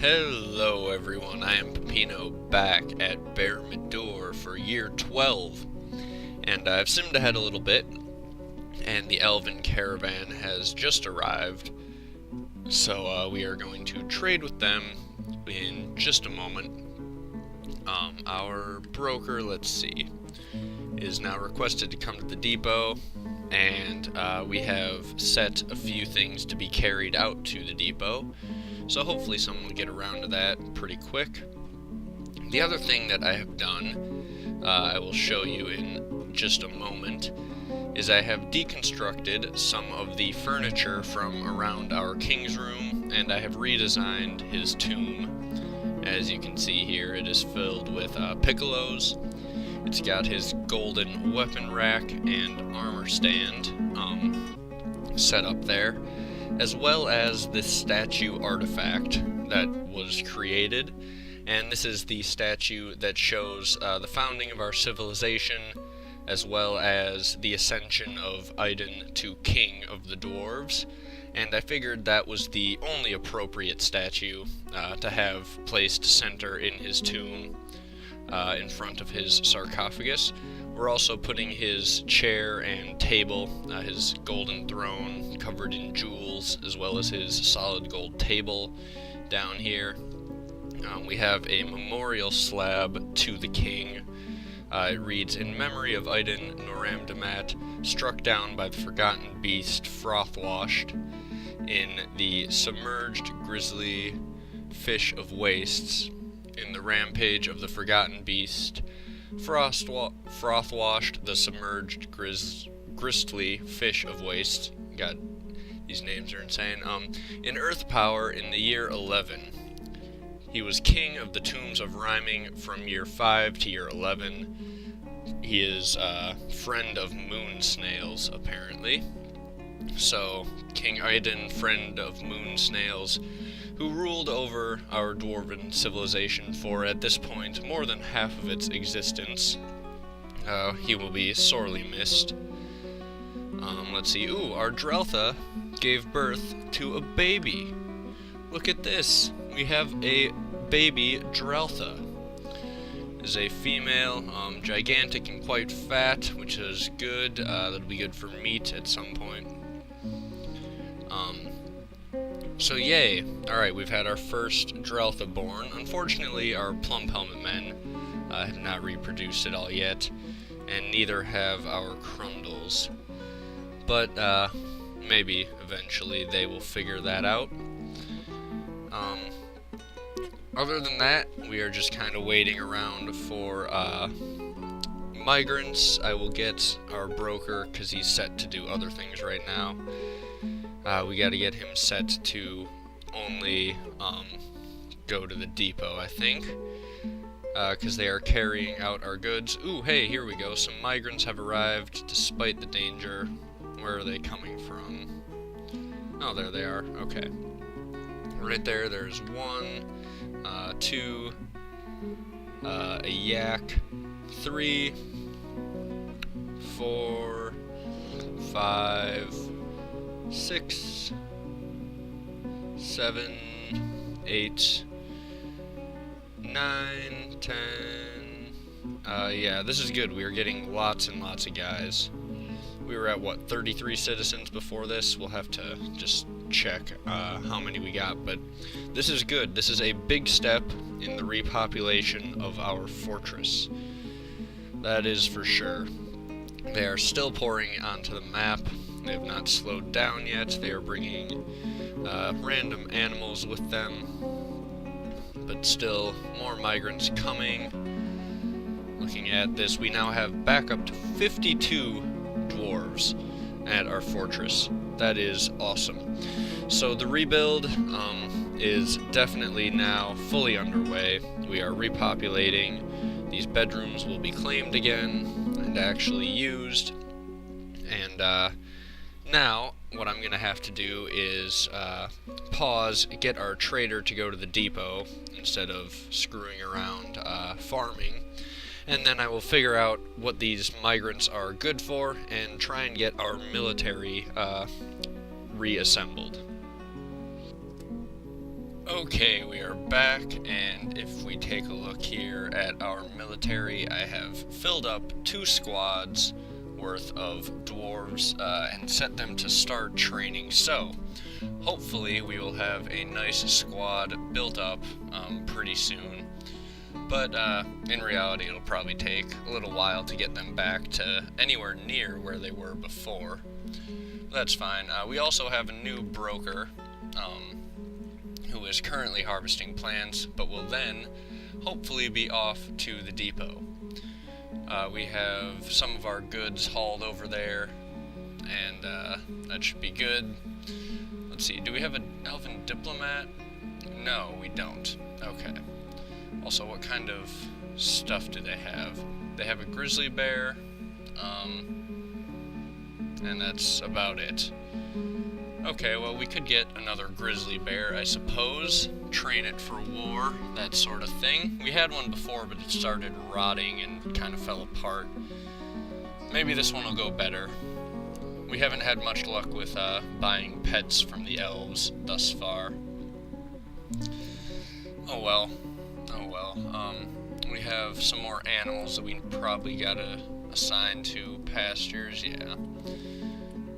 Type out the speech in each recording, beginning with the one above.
Hello everyone, I am Pepino back at Bermidor for year 12, and I've simmed ahead a little bit, and the elven caravan has just arrived, so we are going to trade with them in just a moment. Our broker, let's see, is now requested to come to the depot, and we have set a few things to be carried out to the depot. So hopefully someone will get around to that pretty quick. The other thing that I have done, I will show you in just a moment, is I have deconstructed some of the furniture from around our king's room, and I have redesigned his tomb. As you can see here, it is filled with piccolos. It's got his golden weapon rack and armor stand set up there, as well as this statue artifact that was created. And this is the statue that shows the founding of our civilization, as well as the ascension of Aiden to king of the dwarves. And I figured that was the only appropriate statue to have placed center in his tomb, in front of his sarcophagus. We're also putting his chair and table, his golden throne covered in jewels, as well as his solid gold table down here. We have a memorial slab to the king. It reads, "In memory of Aiden Noramdamat, struck down by the forgotten beast Frothwashed in the submerged grisly fish of wastes, in the rampage of the forgotten beast Frothwashed, the submerged gristly fish of waste." God, these names are insane. In Earth Power in the year 11. He was king of the tombs of rhyming from year 5 to year 11. He is a friend of moon snails, apparently. So, King Aiden, friend of moon snails, who ruled over our dwarven civilization for, at this point, more than half of its existence. He will be sorely missed. Let's see. Ooh, our Dreltha gave birth to a baby. Look at this. We have a baby Dreltha. Is a female, gigantic and quite fat, which is good. That'll be good for meat at some point. So yay. Alright, we've had our first Dreltha born. Unfortunately, our plum helmet men have not reproduced at all yet, and neither have our Crundles. But maybe eventually they will figure that out. Other than that, we are just kind of waiting around for migrants. I will get our broker, because he's set to do other things right now. We got to get him set to only go to the depot, I think, because they are carrying out our goods. Ooh, hey, here we go. Some migrants have arrived despite the danger. Where are they coming from? Oh, there they are. Okay. Right there, there's 1, 2, a yak, 3, 4, 5, 6, 7, 8, 9, 10. Yeah, this is good. We are getting lots and lots of guys. We were at, 33 citizens before this? We'll have to just check how many we got, but this is good. This is a big step in the repopulation of our fortress. That is for sure. They are still pouring onto the map. They have not slowed down yet. They are bringing random animals with them, but still more migrants coming. Looking at this, we now have back up to 52 dwarves at our fortress. That is awesome. So the rebuild is definitely now fully underway. We are repopulating. These bedrooms will be claimed again and actually used. And now what I'm going to have to do is pause, get our trader to go to the depot instead of screwing around farming. And then I will figure out what these migrants are good for and try and get our military reassembled. Okay, we are back, and if we take a look here at our military, I have filled up 2 squads worth of dwarves and set them to start training. So, hopefully we will have a nice squad built up pretty soon. But in reality, it'll probably take a little while to get them back to anywhere near where they were before. That's fine. We also have a new broker who is currently harvesting plants, but will then hopefully be off to the depot. We have some of our goods hauled over there, and that should be good. Let's see, do we have an elven diplomat? No, we don't. Okay. Also, what kind of stuff do they have? They have a grizzly bear, and that's about it. Okay, well, we could get another grizzly bear, I suppose, train it for war, that sort of thing. We had one before, but it started rotting and kind of fell apart. Maybe this one will go better. We haven't had much luck with buying pets from the elves thus far. Oh well. We have some more animals that we probably gotta assign to pastures, yeah.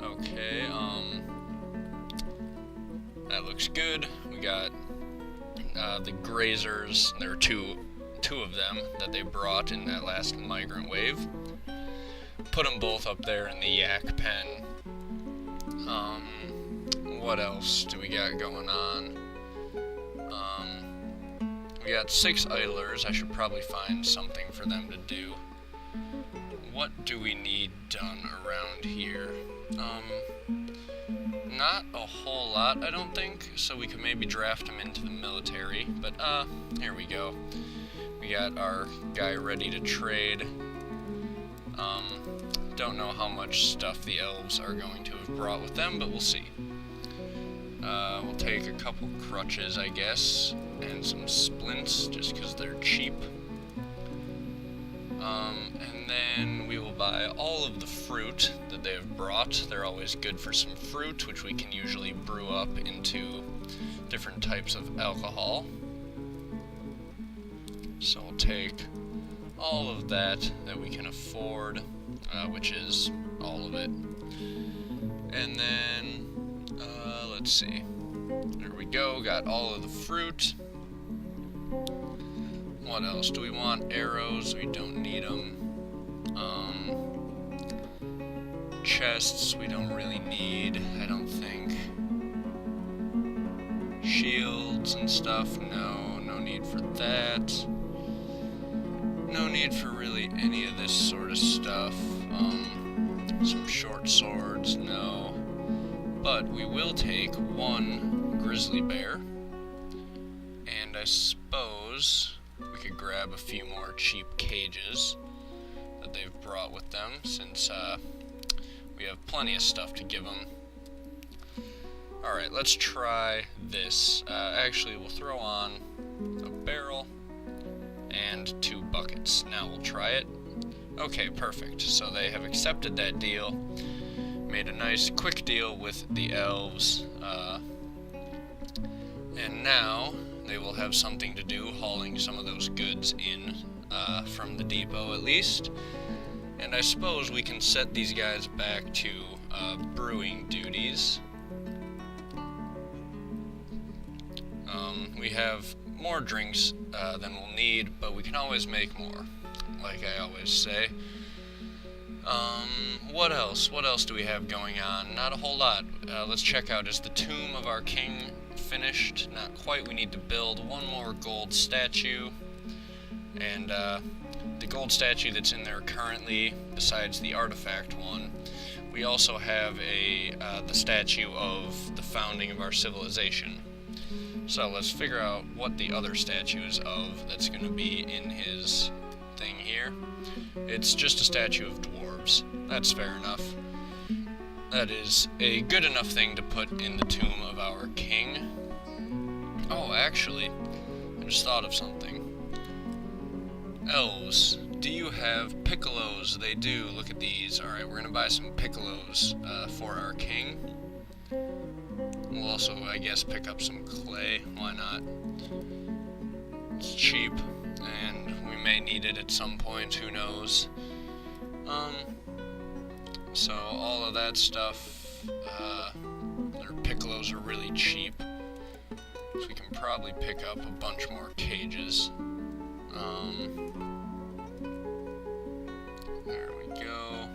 Okay, that looks good. We got the grazers. There are two of them that they brought in that last migrant wave. Put them both up there in the yak pen. What else do we got going on? We got 6 idlers. I should probably find something for them to do. What do we need done around here? Not a whole lot, I don't think, so we could maybe draft them into the military, but here we go. We got our guy ready to trade. Don't know how much stuff the elves are going to have brought with them, but we'll see. We'll take a couple crutches, I guess, and some splints, just because they're cheap. And then we will buy all of the fruit that they have brought. They're always good for some fruit, which we can usually brew up into different types of alcohol. So we'll take all of that we can afford, which is all of it. And then, let's see. There we go, got all of the fruit. What else? Do we want arrows? We don't need them. Chests we don't really need, I don't think. Shields and stuff, no need for that. No need for really any of this sort of stuff. Some short swords, no. But we will take 1 grizzly bear, and I suppose we could grab a few more cheap cages that they've brought with them, since we have plenty of stuff to give them. Alright, let's try this. Actually, we'll throw on a barrel and 2 buckets. Now we'll try it. Okay, perfect. So they have accepted that deal. Made a nice quick deal with the elves. And now they will have something to do hauling some of those goods in from the depot at least. And I suppose we can set these guys back to brewing duties. We have more drinks than we'll need, but we can always make more, like I always say. What else? What else do we have going on? Not a whole lot. Let's check out, is the tomb of our king finished? Not quite. We need to build 1 more gold statue, and the gold statue that's in there currently, besides the artifact one, we also have the statue of the founding of our civilization. So let's figure out what the other statue is of that's going to be in his thing here. It's just a statue of dwarves. That's fair enough. That is a good enough thing to put in the tomb of our king. Oh, actually, I just thought of something. Elves, do you have piccolos? They do. Look at these. Alright, we're going to buy some piccolos for our king. We'll also, I guess, pick up some clay. Why not? It's cheap, and we may need it at some point, who knows. So all of that stuff, their piccolos are really cheap, so we can probably pick up a bunch more cages. There we go.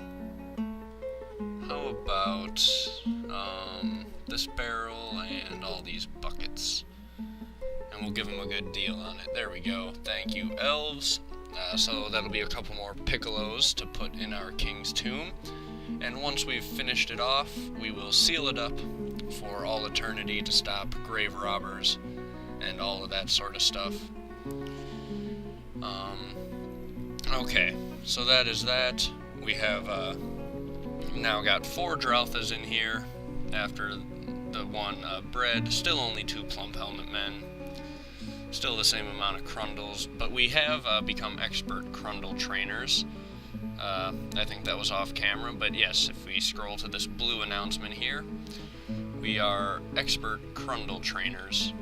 How about, this barrel and all these buckets? And we'll give them a good deal on it. There we go. Thank you, elves. So that'll be a couple more piccolos to put in our king's tomb. And once we've finished it off, we will seal it up for all eternity to stop grave robbers and all of that sort of stuff. Okay, so that is that. We have now got 4 Dralthas in here after the one bread. Still only 2 plump helmet men. Still the same amount of crundles, but we have become expert crundle trainers. I think that was off camera, but yes, if we scroll to this blue announcement here, we are expert crundle trainers.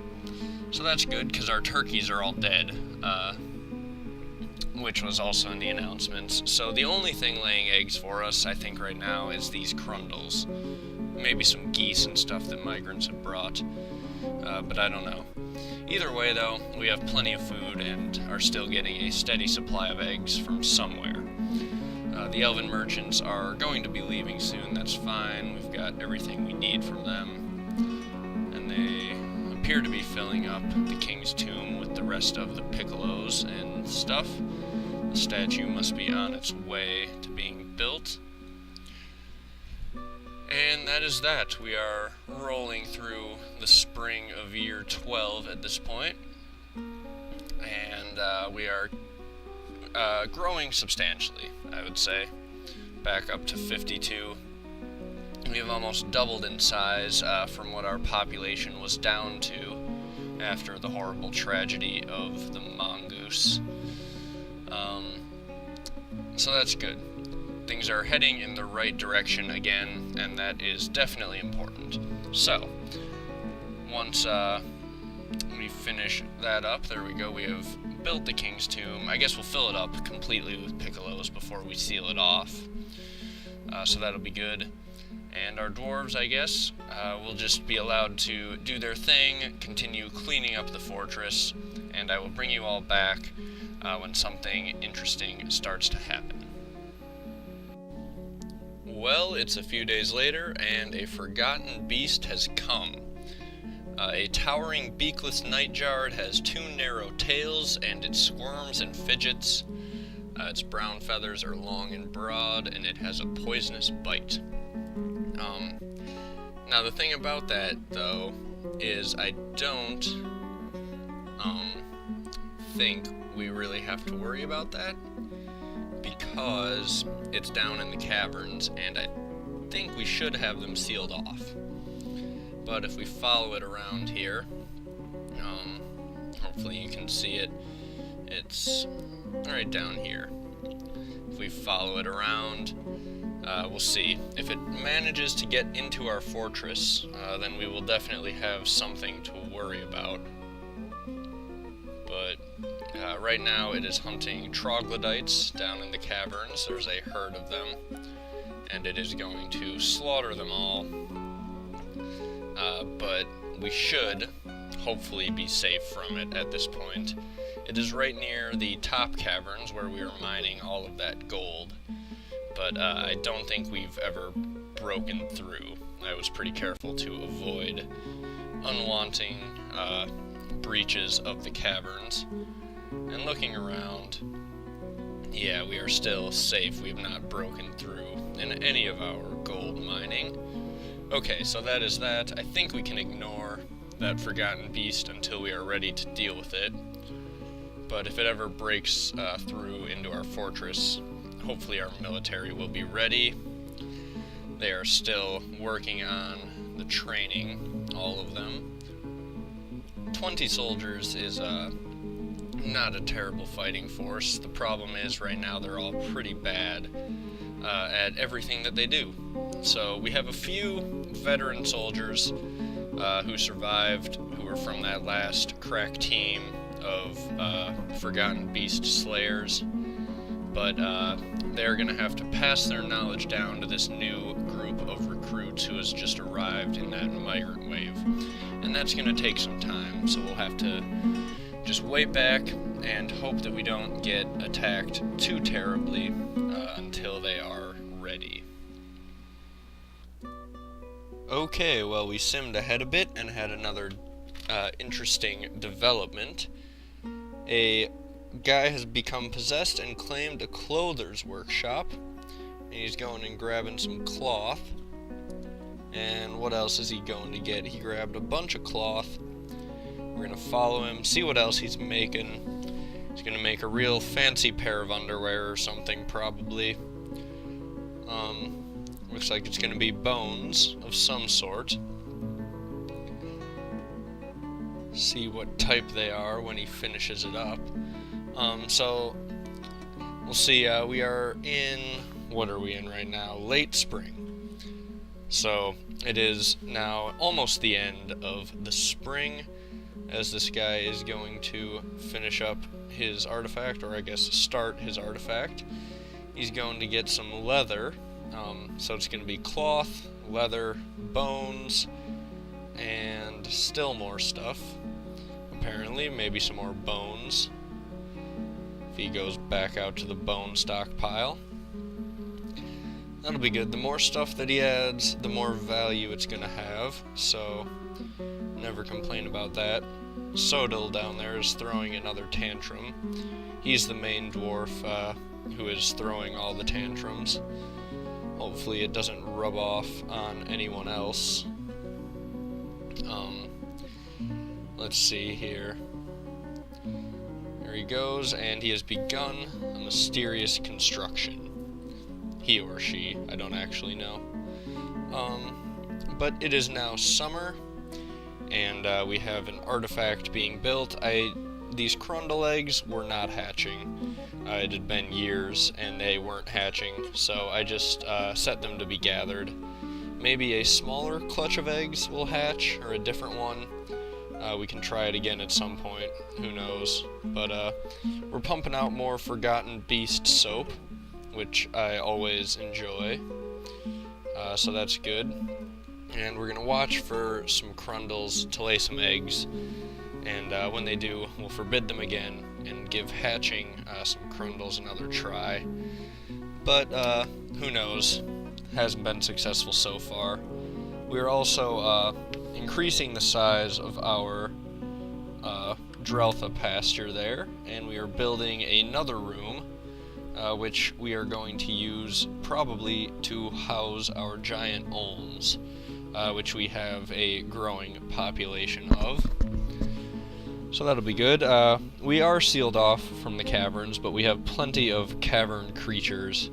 So that's good, because our turkeys are all dead, which was also in the announcements. So the only thing laying eggs for us, I think right now, is these crundles. Maybe some geese and stuff that migrants have brought, but I don't know. Either way, though, we have plenty of food and are still getting a steady supply of eggs from somewhere. The elven merchants are going to be leaving soon, that's fine. We've got everything we need from them. And they appear to be filling up the king's tomb with the rest of the piccolos and stuff. The statue must be on its way to being built. And that is that. We are rolling through the spring of year 12 at this point. And we are growing substantially, I would say. Back up to 52. We have almost doubled in size from what our population was down to after the horrible tragedy of the mongoose. So that's good. Things are heading in the right direction again, and that is definitely important. So, once we finish that up, there we go, we have built the king's tomb. I guess we'll fill it up completely with piccolos before we seal it off. So that'll be good. And our dwarves, I guess, will just be allowed to do their thing, continue cleaning up the fortress, and I will bring you all back when something interesting starts to happen. Well, it's a few days later, and a forgotten beast has come. A towering beakless nightjard has 2 narrow tails, and it squirms and fidgets. Its brown feathers are long and broad, and it has a poisonous bite. Now the thing about that, though, is I don't think we really have to worry about that, because it's down in the caverns, and I think we should have them sealed off. But if we follow it around here, hopefully you can see it, it's right down here. If we follow it around, we'll see. If it manages to get into our fortress, then we will definitely have something to worry about. But right now it is hunting troglodytes down in the caverns. There's a herd of them, and it is going to slaughter them all. But we should hopefully be safe from it at this point. It is right near the top caverns where we are mining all of that gold, but I don't think we've ever broken through. I was pretty careful to avoid unwanted breaches of the caverns. And looking around, yeah, we are still safe. We have not broken through in any of our gold mining. Okay, so that is that. I think we can ignore that forgotten beast until we are ready to deal with it. But if it ever breaks through into our fortress, hopefully our military will be ready. They are still working on the training, all of them. 20 soldiers is not a terrible fighting force. The problem is right now they're all pretty bad at everything that they do. So we have a few veteran soldiers who survived, who were from that last crack team of Forgotten Beast Slayers. But they're going to have to pass their knowledge down to this new group of recruits who has just arrived in that migrant wave. And that's going to take some time, so we'll have to just wait back and hope that we don't get attacked too terribly until they are ready. Okay, well, we simmed ahead a bit and had another interesting development. A guy has become possessed and claimed a clother's workshop, and he's going and grabbing some cloth. And what else is he going to get? He grabbed a bunch of cloth. We're gonna follow him, see what else he's making. He's gonna make a real fancy pair of underwear or something, probably. Looks like it's gonna be bones of some sort. See what type they are when he finishes it up. So we'll see. We are in, what are we in right now? Late spring. So it is now almost the end of the spring, as this guy is going to finish up his artifact, or I guess start his artifact. He's going to get some leather. So it's going to be cloth, leather, bones, and still more stuff. Apparently, maybe some more bones. If he goes back out to the bone stockpile. That'll be good. The more stuff that he adds, the more value it's going to have. So, never complain about that. Sodal down there is throwing another tantrum. He's the main dwarf who is throwing all the tantrums. Hopefully it doesn't rub off on anyone else. Let's see here. There he goes, and he has begun a mysterious construction. He or she, I don't actually know. But it is now summer, and we have an artifact being built. These Crundle eggs were not hatching. It had been years, and they weren't hatching, so I just set them to be gathered. Maybe a smaller clutch of eggs will hatch, or a different one. We can try it again at some point, who knows. But we're pumping out more Forgotten Beast soap, which I always enjoy. So that's good. And we're going to watch for some Crundles to lay some eggs. And when they do, we'll forbid them again and give hatching some Crundles another try. But who knows? Hasn't been successful so far. We're also increasing the size of our Dreltha pasture there, and we are building another room, which we are going to use probably to house our giant olms, which we have a growing population of. So that'll be good. We are sealed off from the caverns, but we have plenty of cavern creatures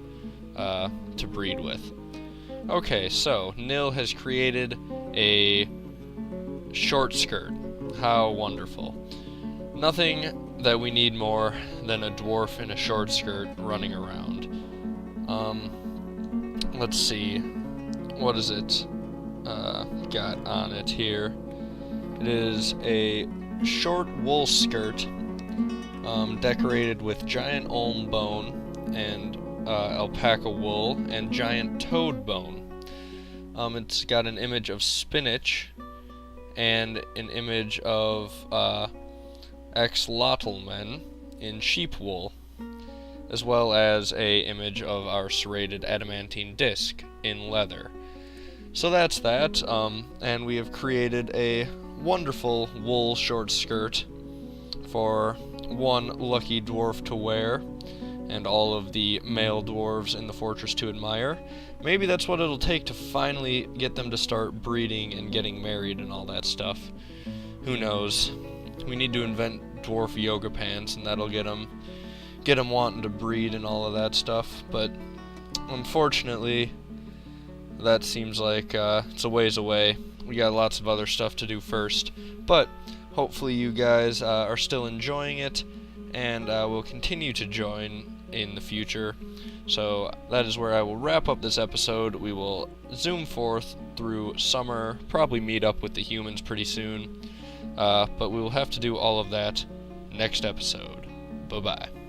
to breed with. Okay, so Nil has created a short skirt. How wonderful. Nothing that we need more than a dwarf in a short skirt running around. Let's see. What is it got on it here? It is a short wool skirt decorated with giant olm bone and alpaca wool and giant toad bone. It's got an image of spinach and an image of axolotl-men in sheep wool, as well as a image of our serrated adamantine disc in leather. So that's that, and we have created a wonderful wool short skirt for one lucky dwarf to wear, and all of the male dwarves in the fortress to admire. Maybe that's what it'll take to finally get them to start breeding and getting married and all that stuff. Who knows? We need to invent dwarf yoga pants, and that'll get them wanting to breed and all of that stuff. But unfortunately, that seems like it's a ways away. We got lots of other stuff to do first. But hopefully you guys are still enjoying it, and will continue to join in the future. So that is where I will wrap up this episode. We will zoom forth through summer, probably meet up with the humans pretty soon, but we will have to do all of that next episode. Bye-bye.